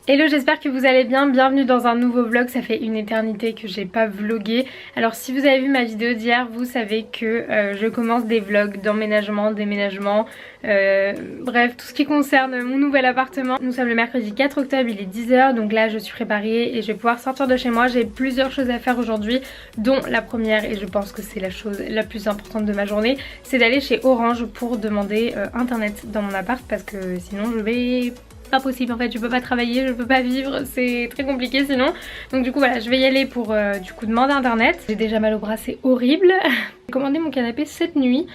Hello, j'espère que vous allez bien, bienvenue dans un nouveau vlog. Ça fait une éternité que j'ai pas vlogué. Alors si vous avez vu ma vidéo d'hier, vous savez que je commence des vlogs d'emménagement, déménagement, bref tout ce qui concerne mon nouvel appartement. Nous sommes le mercredi 4 octobre, il est 10 h, donc là je suis préparée et je vais pouvoir sortir de chez moi. J'ai plusieurs choses à faire aujourd'hui, dont la première, et je pense que c'est la chose la plus importante de ma journée, c'est d'aller chez Orange pour demander internet dans mon appart, parce que sinon je vais... pas possible en fait, je peux pas travailler, je peux pas vivre, c'est très compliqué sinon. Donc du coup voilà, je vais y aller pour du coup demander internet. J'ai déjà mal au bras, c'est horrible. J'ai commandé mon canapé cette nuit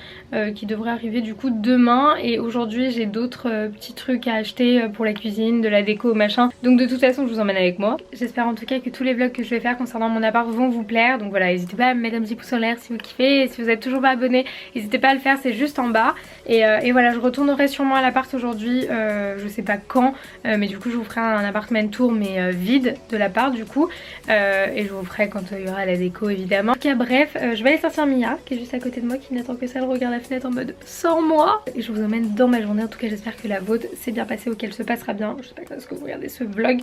qui devrait arriver du coup demain, et aujourd'hui j'ai d'autres petits trucs à acheter pour la cuisine, de la déco machin. Donc de toute façon je vous emmène avec moi. J'espère en tout cas que tous les vlogs que je vais faire concernant mon appart vont vous plaire. Donc voilà, n'hésitez pas à me mettre un petit pouce en l'air si vous kiffez, et si vous êtes toujours pas abonné n'hésitez pas à le faire, c'est juste en bas. Et voilà, je retournerai sûrement à l'appart aujourd'hui, je sais pas quand, mais du coup je vous ferai un apartment tour mais vide de l'appart du coup, et je vous ferai quand il y aura la déco évidemment. En tout cas bref, je vais aller sortir Mia qui est juste à côté de moi, qui n'attend que ça, elle regarde la fenêtre en mode sors-moi, et je vous emmène dans ma journée. En tout cas j'espère que la vôtre s'est bien passée ou qu'elle se passera bien, je sais pas quand est-ce que vous regardez ce vlog,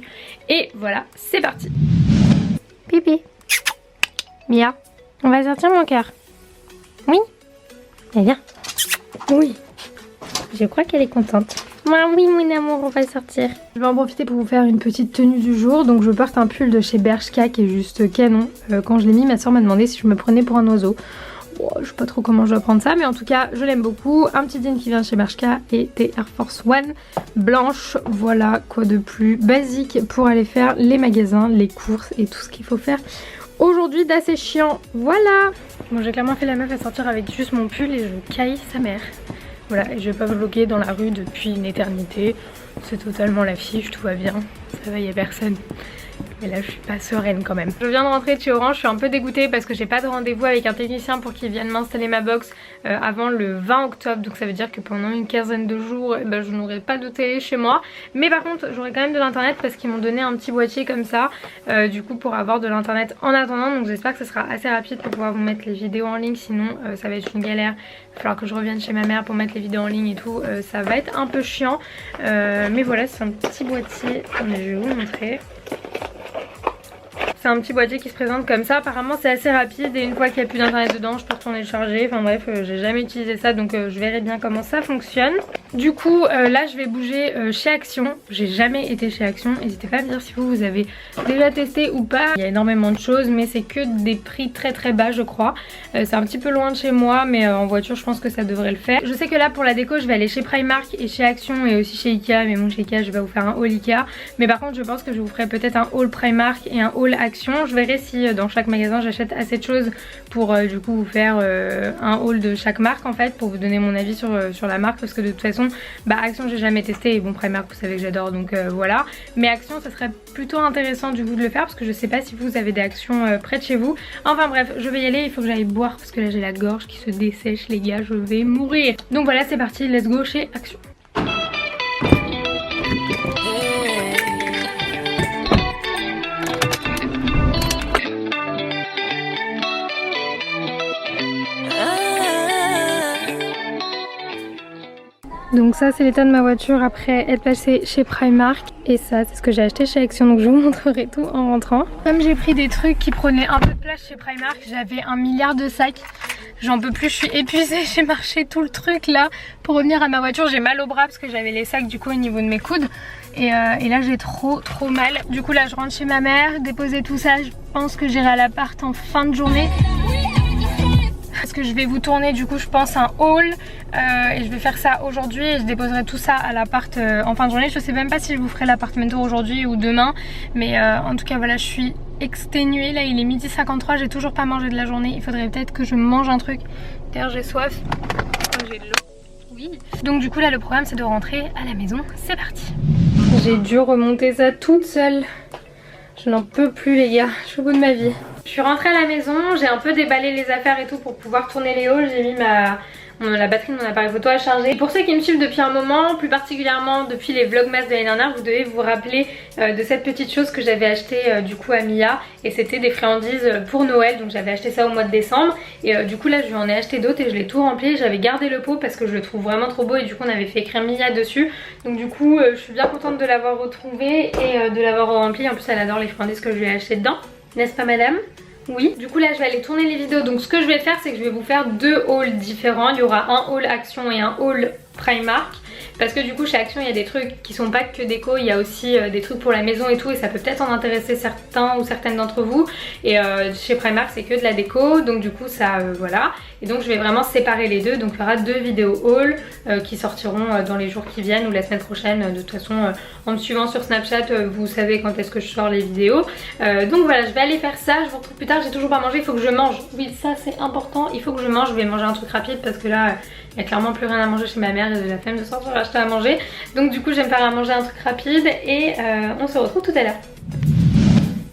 et voilà c'est parti. Pipi Mia, on va sortir mon cœur. Oui, elle vient. Oui, je crois qu'elle est contente. Oui mon amour, on va sortir. Je vais en profiter pour vous faire une petite tenue du jour. Donc je porte un pull de chez Bershka qui est juste canon. Quand je l'ai mis, ma soeur m'a demandé si je me prenais pour un oiseau. Bon, je sais pas trop comment je dois prendre ça, mais en tout cas je l'aime beaucoup. Un petit jean qui vient de chez Bershka et des Air Force One blanches. Voilà, quoi de plus basique pour aller faire les magasins, les courses et tout ce qu'il faut faire aujourd'hui d'assez chiant. Voilà. Bon, j'ai clairement fait la meuf à sortir avec juste mon pull et je caille sa mère. Voilà, et je vais pas vlogger dans la rue depuis une éternité. C'est totalement la fiche, tout va bien. Ça va, y a personne. Mais là je suis pas sereine quand même. Je viens de rentrer de chez Orange, je suis un peu dégoûtée parce que j'ai pas de rendez-vous avec un technicien pour qu'il vienne m'installer ma box avant le 20 octobre. Donc ça veut dire que pendant une quinzaine de jours, je n'aurai pas de télé chez moi. Mais par contre j'aurai quand même de l'internet parce qu'ils m'ont donné un petit boîtier comme ça, du coup pour avoir de l'internet en attendant. Donc j'espère que ce sera assez rapide pour pouvoir vous mettre les vidéos en ligne, sinon ça va être une galère. Il va falloir que je revienne chez ma mère pour mettre les vidéos en ligne et tout, ça va être un peu chiant. Mais voilà, c'est un petit boîtier, je vais vous montrer. C'est un petit boîtier qui se présente comme ça. Apparemment c'est assez rapide et une fois qu'il n'y a plus d'internet dedans je peux retourner le charger. Enfin bref, j'ai jamais utilisé ça, donc je verrai bien comment ça fonctionne. Du coup là je vais bouger chez Action. J'ai jamais été chez Action. N'hésitez pas à me dire si vous avez déjà testé ou pas. Il y a énormément de choses mais c'est que des prix très très bas je crois. C'est un petit peu loin de chez moi mais en voiture je pense que ça devrait le faire. Je sais que là pour la déco je vais aller chez Primark et chez Action et aussi chez Ikea. Mais bon, chez Ikea je vais vous faire un haul Ikea. Mais par contre je pense que je vous ferai peut-être un haul Primark et un haul Action. Je verrai si dans chaque magasin j'achète assez de choses pour du coup vous faire un haul de chaque marque en fait, pour vous donner mon avis sur la marque, parce que de toute façon Action j'ai jamais testé et bon Primark vous savez que j'adore, donc voilà. Mais Action ça serait plutôt intéressant du coup de le faire parce que je sais pas si vous avez des Actions près de chez vous. Enfin bref, je vais y aller, il faut que j'aille boire parce que là j'ai la gorge qui se dessèche les gars, je vais mourir. Donc voilà c'est parti, let's go chez Action. Donc ça c'est l'état de ma voiture après être passée chez Primark, et ça c'est ce que j'ai acheté chez Action, donc je vous montrerai tout en rentrant. Comme j'ai pris des trucs qui prenaient un peu de place chez Primark, j'avais 1 milliard de sacs, j'en peux plus, je suis épuisée, j'ai marché tout le truc là pour revenir à ma voiture. J'ai mal au bras parce que j'avais les sacs du coup au niveau de mes coudes, et là j'ai trop mal. Du coup là je rentre chez ma mère, déposer tout ça, je pense que j'irai à l'appart en fin de journée. Parce que je vais vous tourner du coup je pense un haul et je vais faire ça aujourd'hui et je déposerai tout ça à l'appart en fin de journée. Je sais même pas si je vous ferai l'appartement tour aujourd'hui ou demain, mais en tout cas voilà, je suis exténuée. Là il est 12h53, j'ai toujours pas mangé de la journée, il faudrait peut-être que je mange un truc. D'ailleurs j'ai soif, j'ai de l'eau. Oui. Donc du coup là le programme c'est de rentrer à la maison, c'est parti. J'ai dû remonter ça toute seule. Je n'en peux plus les gars, je suis au bout de ma vie. Je suis rentrée à la maison, j'ai un peu déballé les affaires et tout pour pouvoir tourner les hauls. J'ai mis la batterie de mon appareil photo a chargé. Pour ceux qui me suivent depuis un moment, plus particulièrement depuis les vlogmas de l'année dernière, vous devez vous rappeler de cette petite chose que j'avais acheté du coup à Mia, et c'était des friandises pour Noël. Donc j'avais acheté ça au mois de décembre et du coup là je lui en ai acheté d'autres et je l'ai tout rempli. J'avais gardé le pot parce que je le trouve vraiment trop beau et du coup on avait fait écrire Mia dessus. Donc du coup je suis bien contente de l'avoir retrouvé et de l'avoir rempli. En plus elle adore les friandises que je lui ai acheté dedans, n'est-ce pas madame? Oui, du coup là je vais aller tourner les vidéos. Donc ce que je vais faire, c'est que je vais vous faire deux hauls différents. Il y aura un haul Action et un haul Primark, parce que du coup chez Action il y a des trucs qui sont pas que déco, il y a aussi des trucs pour la maison et tout, et ça peut peut-être en intéresser certains ou certaines d'entre vous. Et chez Primark c'est que de la déco, donc du coup ça voilà. Et donc je vais vraiment séparer les deux, donc il y aura deux vidéos haul qui sortiront dans les jours qui viennent ou la semaine prochaine. De toute façon en me suivant sur Snapchat vous savez quand est-ce que je sors les vidéos. Donc voilà, je vais aller faire ça, je vous retrouve plus tard. J'ai toujours pas mangé, il faut que je mange. Oui, ça c'est important, il faut que je mange. Je vais manger un truc rapide parce que là il y a clairement plus rien à manger chez ma mère, j'ai de la flemme de sortir acheter à manger. Donc du coup je vais me faire à manger un truc rapide et on se retrouve tout à l'heure.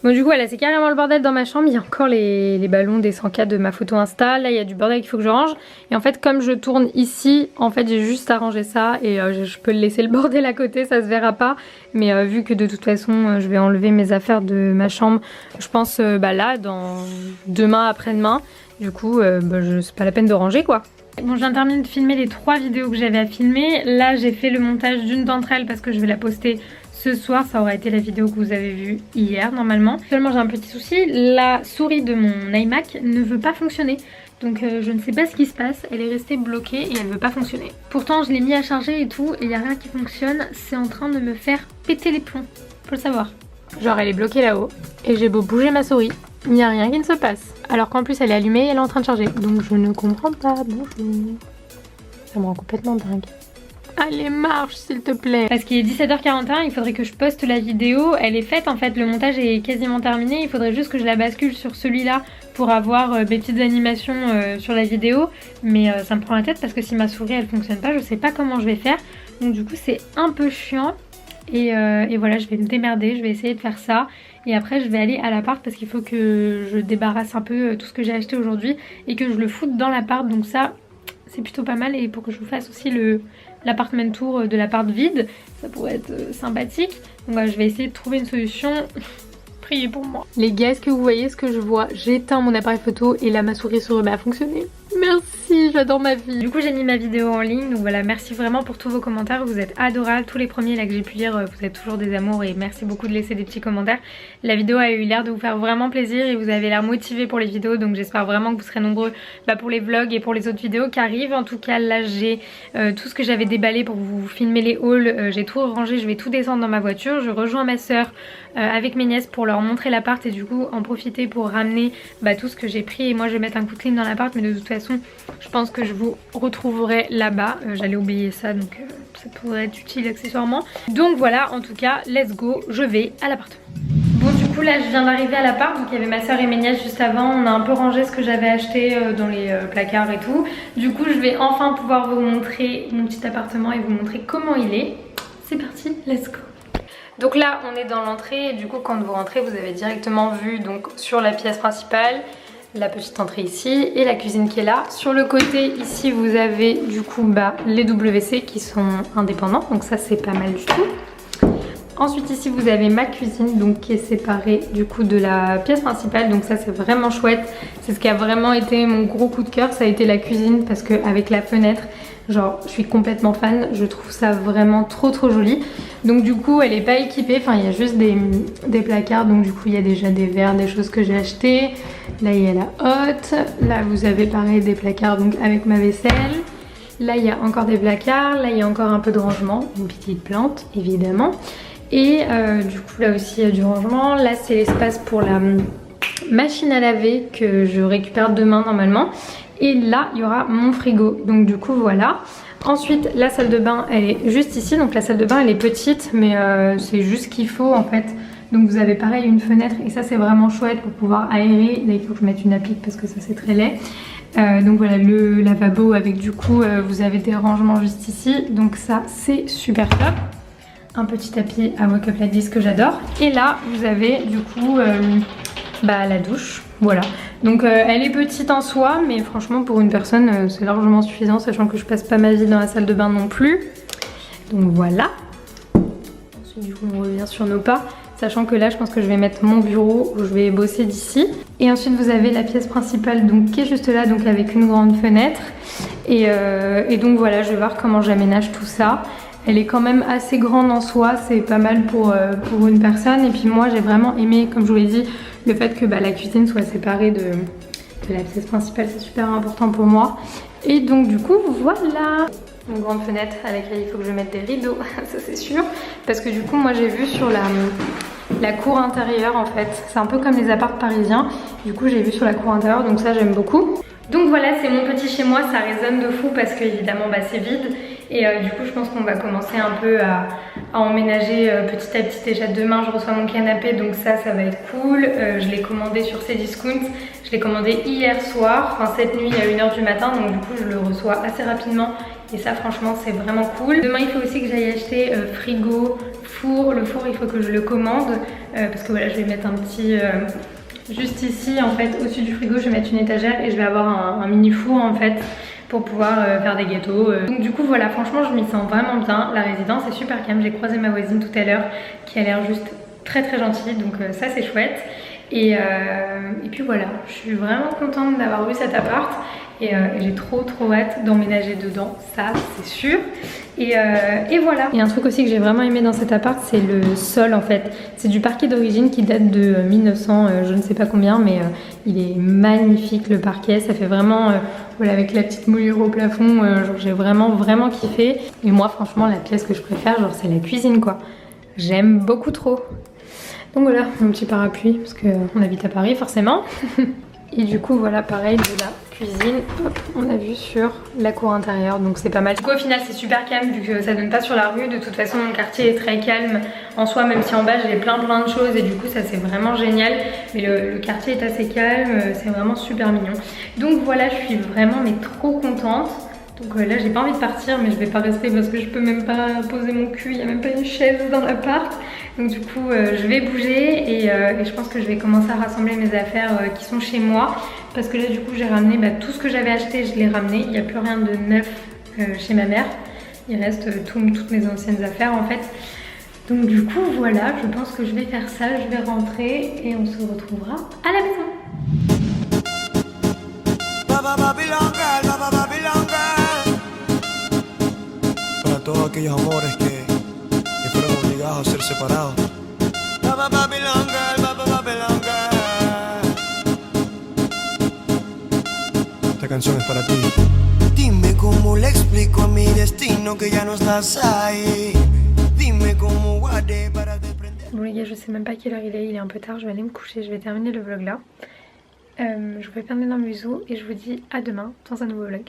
Bon du coup voilà, c'est carrément le bordel dans ma chambre. Il y a encore les ballons des 100K de ma photo Insta. Là il y a du bordel qu'il faut que je range. Et en fait comme je tourne ici, en fait j'ai juste à ranger ça. Et je peux le laisser le bordel à côté, ça se verra pas. Mais vu que de toute façon je vais enlever mes affaires de ma chambre, je pense là dans demain après-demain. Du coup c'est pas la peine de ranger quoi. Bon, je viens de terminer de filmer les 3 vidéos que j'avais à filmer. Là j'ai fait le montage d'une d'entre elles parce que je vais la poster ce soir. Ça aura été la vidéo que vous avez vue hier normalement. Seulement j'ai un petit souci, la souris de mon iMac ne veut pas fonctionner. Donc je ne sais pas ce qui se passe, elle est restée bloquée et elle veut pas fonctionner. Pourtant je l'ai mis à charger et tout et il n'y a rien qui fonctionne. C'est en train de me faire péter les plombs, faut le savoir. Genre elle est bloquée là-haut et j'ai beau bouger ma souris, il n'y a rien qui ne se passe. Alors qu'en plus elle est allumée et elle est en train de charger. Donc je ne comprends pas, bonjour. Ça me rend complètement dingue. Allez marche s'il te plaît. Parce qu'il est 17h41, il faudrait que je poste la vidéo. Elle est faite en fait, le montage est quasiment terminé. Il faudrait juste que je la bascule sur celui-là pour avoir mes petites animations sur la vidéo. Mais ça me prend la tête parce que si ma souris elle fonctionne pas, je sais pas comment je vais faire. Donc du coup c'est un peu chiant. Et voilà, je vais me démerder, je vais essayer de faire ça. Et après je vais aller à l'appart parce qu'il faut que je débarrasse un peu tout ce que j'ai acheté aujourd'hui et que je le foute dans l'appart. Donc ça c'est plutôt pas mal. Et pour que je vous fasse aussi l'appartement tour de l'appart vide, ça pourrait être sympathique. Donc voilà, je vais essayer de trouver une solution. Priez pour moi. Les gars, est-ce que vous voyez ce que je vois? J'ai éteint mon appareil photo et là ma souris se remet à fonctionner. Merci, j'adore ma vie. Du coup j'ai mis ma vidéo en ligne, donc voilà, merci vraiment pour tous vos commentaires, vous êtes adorables. Tous les premiers là que j'ai pu lire, vous êtes toujours des amours et merci beaucoup de laisser des petits commentaires. La vidéo a eu l'air de vous faire vraiment plaisir et vous avez l'air motivés pour les vidéos, donc j'espère vraiment que vous serez nombreux pour les vlogs et pour les autres vidéos qui arrivent. En tout cas là j'ai tout ce que j'avais déballé pour vous filmer les hauls, j'ai tout rangé, je vais tout descendre dans ma voiture. Je rejoins ma soeur avec mes nièces pour leur montrer l'appart et du coup en profiter pour ramener tout ce que j'ai pris. Et moi je vais mettre un coup de clim dans l'appart, mais de toute façon je pense que je vous retrouverai là-bas. J'allais oublier ça, donc ça pourrait être utile accessoirement. Donc voilà, en tout cas let's go, je vais à l'appartement. Bon du coup là je viens d'arriver à l'appart, donc il y avait ma soeur et mes nièces juste avant. On a un peu rangé ce que j'avais acheté dans les placards et tout. Du coup je vais enfin pouvoir vous montrer mon petit appartement et vous montrer comment il est. C'est parti, let's go. Donc là on est dans l'entrée et du coup quand vous rentrez vous avez directement vu donc sur la pièce principale la petite entrée ici et la cuisine qui est là. Sur le côté ici vous avez du coup les WC qui sont indépendants, donc ça c'est pas mal du tout. Ensuite ici vous avez ma cuisine donc qui est séparée du coup de la pièce principale, donc ça c'est vraiment chouette. C'est ce qui a vraiment été mon gros coup de cœur, ça a été la cuisine parce qu'avec la fenêtre, genre je suis complètement fan, je trouve ça vraiment trop joli. Donc du coup elle est pas équipée, enfin il y a juste des placards, donc du coup il y a déjà des verres, des choses que j'ai achetées. Là il y a la hotte, là vous avez pareil des placards donc avec ma vaisselle. Là il y a encore des placards, là il y a encore un peu de rangement, une petite plante évidemment. Et du coup là aussi il y a du rangement. Là c'est l'espace pour la machine à laver que je récupère demain normalement. Et là il y aura mon frigo, donc du coup voilà. Ensuite la salle de bain elle est juste ici, donc la salle de bain elle est petite mais c'est juste ce qu'il faut en fait. Donc vous avez pareil une fenêtre et ça c'est vraiment chouette pour pouvoir aérer. Là il faut que je mette une applique parce que ça c'est très laid. Donc voilà le lavabo avec du coup vous avez des rangements juste ici, donc ça c'est super top. Un petit tapis à Wake Up Like This que j'adore. Et là vous avez du coup la douche, voilà. Donc elle est petite en soi, mais franchement pour une personne c'est largement suffisant, sachant que je passe pas ma vie dans la salle de bain non plus. Donc voilà. Ensuite du coup on revient sur nos pas, sachant que là je pense que je vais mettre mon bureau où je vais bosser d'ici. Et ensuite vous avez la pièce principale donc qui est juste là, donc avec une grande fenêtre. Et donc voilà, je vais voir comment j'aménage tout ça. Elle est quand même assez grande en soi, c'est pas mal pour une personne. Et puis moi j'ai vraiment aimé, comme je vous l'ai dit, le fait que la cuisine soit séparée de la pièce principale, c'est super important pour moi. Et donc du coup voilà, une grande fenêtre à laquelle il faut que je mette des rideaux, ça c'est sûr. Parce que du coup moi j'ai vu sur la cour intérieure en fait, c'est un peu comme les apparts parisiens. Du coup j'ai vu sur la cour intérieure, donc ça j'aime beaucoup. Donc voilà, c'est mon petit chez moi, ça résonne de fou parce que évidemment c'est vide. Et du coup je pense qu'on va commencer un peu à emménager petit à petit. Déjà demain je reçois mon canapé, donc ça va être cool. Je l'ai commandé sur Cdiscount, je l'ai commandé hier soir, enfin cette nuit à 1h du matin, donc du coup je le reçois assez rapidement. Et ça franchement c'est vraiment cool. Demain il faut aussi que j'aille acheter frigo, four. Le four il faut que je le commande parce que voilà je vais mettre un petit... juste ici en fait au-dessus du frigo je vais mettre une étagère et je vais avoir un mini four en fait pour pouvoir faire des gâteaux. Donc du coup voilà, franchement je m'y sens vraiment bien. La résidence est super calme, j'ai croisé ma voisine tout à l'heure qui a l'air juste très gentille, donc ça c'est chouette. Et puis voilà, je suis vraiment contente d'avoir eu cet appart et j'ai trop hâte d'emménager dedans, ça c'est sûr. Et voilà. Et un truc aussi que j'ai vraiment aimé dans cet appart, c'est le sol en fait. C'est du parquet d'origine qui date de 1900, je ne sais pas combien, mais il est magnifique le parquet. Ça fait vraiment, voilà, avec la petite moulure au plafond, genre j'ai vraiment kiffé. Et moi franchement la pièce que je préfère, genre c'est la cuisine quoi. J'aime beaucoup trop. Donc voilà, mon petit parapluie, parce qu'on habite à Paris forcément. Et du coup voilà, pareil de la cuisine, hop, on a vu sur la cour intérieure, donc c'est pas mal. Du coup au final c'est super calme vu que ça donne pas sur la rue. De toute façon mon quartier est très calme en soi, même si en bas j'ai plein de choses et du coup ça c'est vraiment génial. Mais le quartier est assez calme, c'est vraiment super mignon. Donc voilà, je suis vraiment trop contente. Donc là j'ai pas envie de partir, mais je vais pas rester parce que je peux même pas poser mon cul, il y a même pas une chaise dans l'appart. Donc du coup je vais bouger et je pense que je vais commencer à rassembler mes affaires qui sont chez moi. Parce que là du coup j'ai ramené tout ce que j'avais acheté, je l'ai ramené. Il n'y a plus rien de neuf chez ma mère. Il reste toutes mes anciennes affaires en fait. Donc du coup voilà, je pense que je vais faire ça, je vais rentrer et on se retrouvera à la maison. Para todos aquellos amores que fueron obligados a ser separados. Babylon girl. Esta canción es para ti. Dime cómo le explico a mi destino que ya no estás ahí. Dime cómo guardé para desprender. Bon les gars, je sais même pas quelle heure il est un peu tard, je vais aller me coucher, je vais terminer le vlog là. Je vous fais plein d'énormes bisous et je vous dis à demain dans un nouveau vlog.